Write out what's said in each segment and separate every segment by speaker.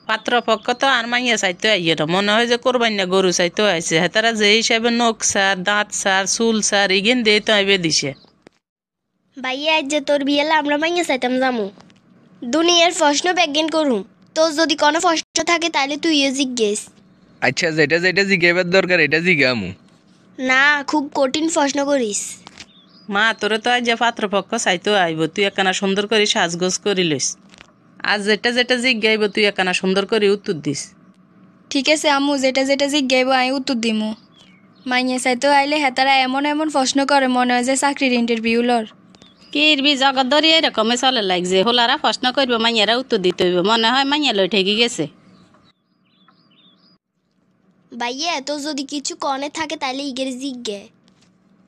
Speaker 1: পাত্রপক্ষ তো আর মাইয়া চাইতে আইয়ে না, মনে হয় যে কোরবানিয়া গরু চাইতে আইছে। হেতারা যে হিসাবে নখ সার, দাঁত সার, চুল সার ইগেন দিয়ে তো আইবে দিছে।
Speaker 2: ভাইয়া আজ যে তোর বিয়েলে আমরা মাইয়া চাইতাম যামু, দুনিয়ার প্রশ্ন ব্যাজ্ঞান করুম। তোর যদি কোনো প্রশ্ন থাকে তাহলে তুইও জিজ্ঞেস।
Speaker 3: আচ্ছা, যেটা যেটা জিজ্ঞাবার দরকার এটা জিজ্ঞামু।
Speaker 2: না, খুব কঠিন প্রশ্ন করিস।
Speaker 1: মা তোরে তো আজ যে পাত্রপক্ষ চাইতে আইব, তুই একখানা সুন্দর করে সাজগোজ করি লইস। আজ যেটা যেটা জিজ্ঞাইব তুই একখানা সুন্দর করে উত্তর দিস।
Speaker 4: ঠিক আছে আম্মু, যেটা যেটা জিজ্ঞাইব আমি উত্তর দিমু। মাইয়া চাইতে আইলে হেতারা এমন এমন প্রশ্ন করে মনে হয় যে চাকরির ইন্টারভিউ লর।
Speaker 1: কিরবি জগৎ ধরি এরকমই চলে লাগছে, হোলারা প্রশ্ন করব মাইয়ারা উত্তর দিতে হইব, মনে হয় মাইয়া লই ঠেকি গেছে।
Speaker 2: ভাইয়া তোর যদি কিছু কনে থাকে তাহলে ইগের জিজ্ঞে।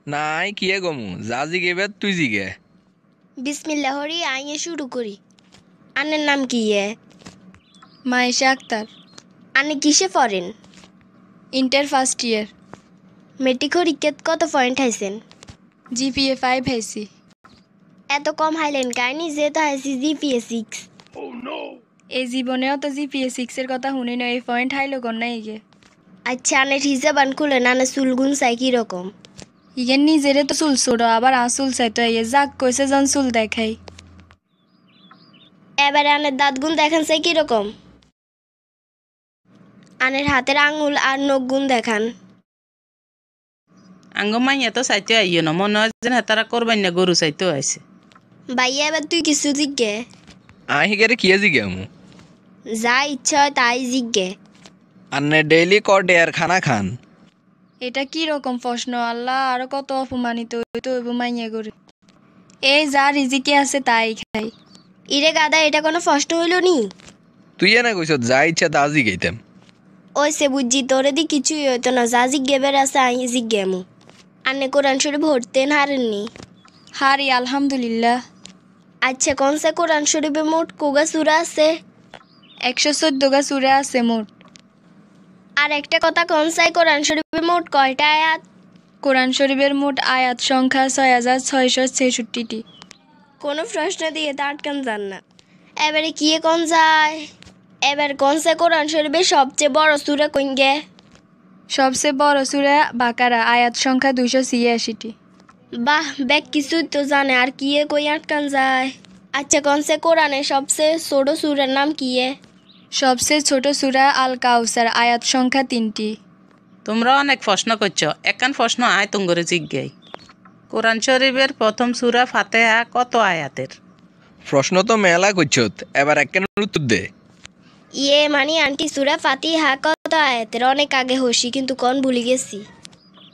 Speaker 3: নাই কিয়ে গমু, যা জিজ্ঞাবার তুই জিজ্ঞা।
Speaker 2: বিসমিল্লাহ হরি আইয়ে শুরু করি। আনের নাম কি?
Speaker 4: মাইশা আক্তার।
Speaker 2: আনে কিসে পড়েন?
Speaker 4: Inter first year.
Speaker 2: মেট্রিক পরীক্ষাত কত পয়েন্ট হাইছেন?
Speaker 4: জিপিএ 5 হাইছি।
Speaker 2: এত কম হাইলেন কাহিনি, যেহেতু হাইছি জিপিএ 6।
Speaker 4: এই জীবনেও তো জিপিএ 6 এর কথা শুনি না, এই পয়েন্ট হাইলো কোন না ইগে।
Speaker 2: আচ্ছা আনের হিসাবান খুলে নানা চুলগুন চাই কিরকম?
Speaker 4: ইগে নিজেরে তো চুল ছোড়ো, আবার চুল চাইতো ইয়ে যাক কইছে জন চুল দেখাই।
Speaker 2: এবারে আনের দাঁতগুন দেখান চাই কিরকম? আনের হাতের আঙুল আর নখগুন দেখান।
Speaker 1: আঙ্গ মাইয়া তো চাইতে আইয়ে না, মনে হয় যে হেতারা কোরবানিয়া গরু চাইতে আইছে।
Speaker 2: ভাইয়া এবার তুই কিছু জিজ্ঞে।
Speaker 3: আহি গেরে কিয়ে জিজ্ঞামু?
Speaker 2: যা ইচ্ছা হয় তাই জিজ্ঞে।
Speaker 3: আন্নে ডেইলি কটে আর খানা খান?
Speaker 4: এটা কি রকম প্রশ্ন আল্লাহ, আরো কত অপমানিত হইতো হইব মাইয়া করে। এই যা রিজিকে আছে তাই খাই।
Speaker 2: ইরে গাদা, এটা কোনো প্রশ্ন হইল নি?
Speaker 3: তুই না কইছ যা ইচ্ছা তা জিজ্ঞাইতাম।
Speaker 2: ওই সে বুঝছি, তোরে দি কিছুই হইতো না, যা জিজ্ঞেবের আছে আই জিজ্ঞামু। আনে কোরআন শরীফ ভরতেন হারেননি?
Speaker 4: হারি আলহামদুলিল্লাহ।
Speaker 2: আচ্ছা কোন সে কোরআন শরীফে মোট কোগা সূরা আছে?
Speaker 4: 114 গা সূরা আছে মোট।
Speaker 2: আর একটা কথা, কোন সাই কোরআন শরীফে মোট কয়টা আয়াত?
Speaker 4: কোরআন শরীফের মোট আয়াত সংখ্যা 6666টি।
Speaker 2: কোনো প্রশ্ন দিয়ে তা আটকান যান না। এবারে কি কোন যায়? এবার কোন সে কোরআন শরীফের সবচেয়ে বড় সূরা কোনগে?
Speaker 4: সবচেয়ে বড় সূরা বাকারা, আয়াত সংখ্যা 286টি।
Speaker 2: বাহ, ব্যাগ কিছুই তো জানে, আর কি কই আটকান যায়? আচ্ছা কোন সে কোরআনের সবচেয়ে ছোট সূরার নাম কি?
Speaker 4: সবচেয়ে ছোট সূরা আল কাউসার, আয়াত সংখ্যা 3টি।
Speaker 1: তোমরা অনেক প্রশ্ন করছ, একখান প্রশ্ন আয় তুঙ্গরে জিজ্ঞাই। কোরআন শরীফের প্রথম সূরা ফাতিহা কত আয়াতের?
Speaker 3: প্রশ্ন তো মেলা করছত, এবার একখান উত্তর দে।
Speaker 2: মানে আন্টি সূরা ফাতিহা কত আয়াতের? অনেক আগে হসি, কিন্তু কোন ভুলে গেছি।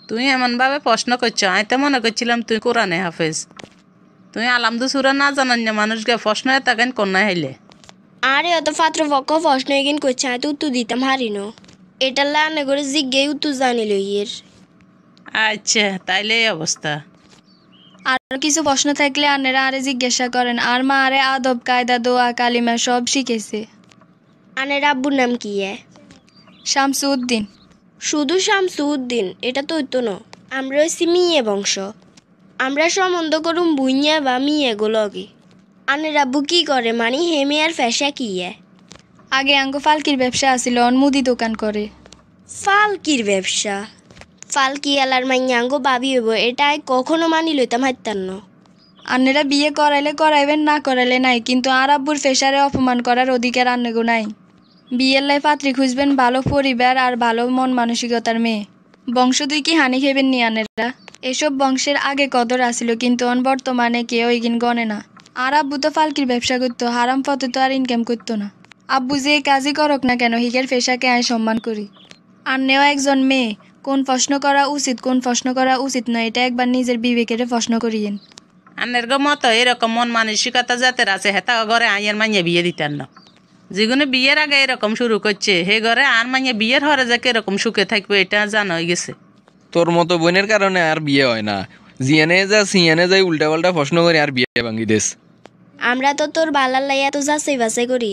Speaker 1: তুই এমনভাবে প্রশ্ন করছো, আমি তো মনে করছিলাম তুই কোরআনে হাফেজ। তুই আলামদু সূরা না জানান না মানুষকে প্রশ্ন তাকেন কন্যা হাইলে।
Speaker 2: আরে অত পাত্রপক্ষ প্রশ্ন এগিন করছে, আমি তো উত্তর দিতাম হারিনো। এটা লানে করে জিজ্ঞেই উত্তর জানিল ইয়ের।
Speaker 1: আচ্ছা তাইলে এই অবস্থা।
Speaker 4: আর কিছু প্রশ্ন থাকলে আনেরা আরে জিজ্ঞাসা করেন। আর মা আরে আদব কায়দা দোয়া কালিমা সব শিখেছে।
Speaker 2: আনের আব্বুর নাম কি?
Speaker 4: শামসুদ্দিন।
Speaker 2: শুধু শামসুদ্দিন? এটা তো হইতো না। আমরা হচ্ছি মিয়ে বংশ, আমরা সম্বন্ধ করুম বুইয়া বা মিয়ে গোলগে। আনের আব্বু কি করে, মানে হেমে আর ফেসা কি?
Speaker 4: আগে আঙ্গ ফালকির ব্যবসা আছিল, মুদি দোকান করে।
Speaker 2: ফালকির ব্যবসা? ফালকি এলার মাইয়া আঙ্গ বাবি হইব, এটা কখনো মানি লইতাম হাইতাম না।
Speaker 4: আন্নেরা বিয়ে করাইলে করাইবেন, না করাইলে নাই, কিন্তু আর আব্বুর ফেসারে অপমান করার অধিকার আন্নেগো নাই। বিয়ের লাই পাত্রী খুঁজবেন ভালো পরিবার আর ভালো মন মানসিকতার মেয়ে। বংশ দুই কি হানি খেবেন নি আনেরা? এসব বংশের আগে কদর আসিল, কিন্তু বর্তমানে কেউ এগিন গনে না। আর আব্বু তো ফালকির ব্যবসা করতো, হারাম পথে তো আর ইনকাম করতো না। আব্বু যে কাজই করক না কেন, হিগের পেশাকে আমি সম্মান করি। আন্নেও একজন মেয়ে, কোন প্রশ্ন করা উচিত কোন প্রশ্ন করা উচিত নয়, এটা একবার নিজের বিবেকের প্রশ্ন করিয়েন।
Speaker 1: আনের গো মতো এরকম মন মানসিকতা যাতে আছে, হেতা ঘরে আইয়ার মাইয়া বিয়ে দিতেন না। যেগুলো বিয়ের আগে এরকম শুরু করছে, হে ঘরে আর মাইয়া বিয়ের হরে যে কিরকম সুখে থাকবে এটা জানা হয়ে গেছে।
Speaker 3: তোর মতো বোনের কারণে আর বিয়ে হয় না, জিয়ানে যা সিয়ানে যাই উল্টা পাল্টা প্রশ্ন করে আর বিয়ে ভাঙি দেস।
Speaker 2: আমরা তো তোর বালার লাইয়া তো যাচাই বাছাই করি।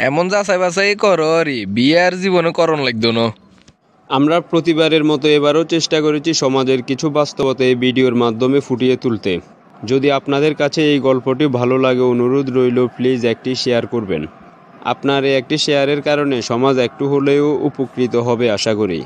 Speaker 3: এমন যাচাই বাছাই করো রে, বিয়ে আর জীবনে করণ লাগতো না।
Speaker 5: আমরা প্রতিবারের মতো এবারও চেষ্টা করেছি সমাজের কিছু বাস্তবতা এই ভিডিওর মাধ্যমে ফুটিয়ে তুলতে। যদি আপনাদের কাছে এই গল্পটি ভালো লাগে, অনুরোধ রইল প্লিজ একটি শেয়ার করবেন। আপনার এই একটি শেয়ারের কারণে সমাজ একটু হলেও উপকৃত হবে আশা করি।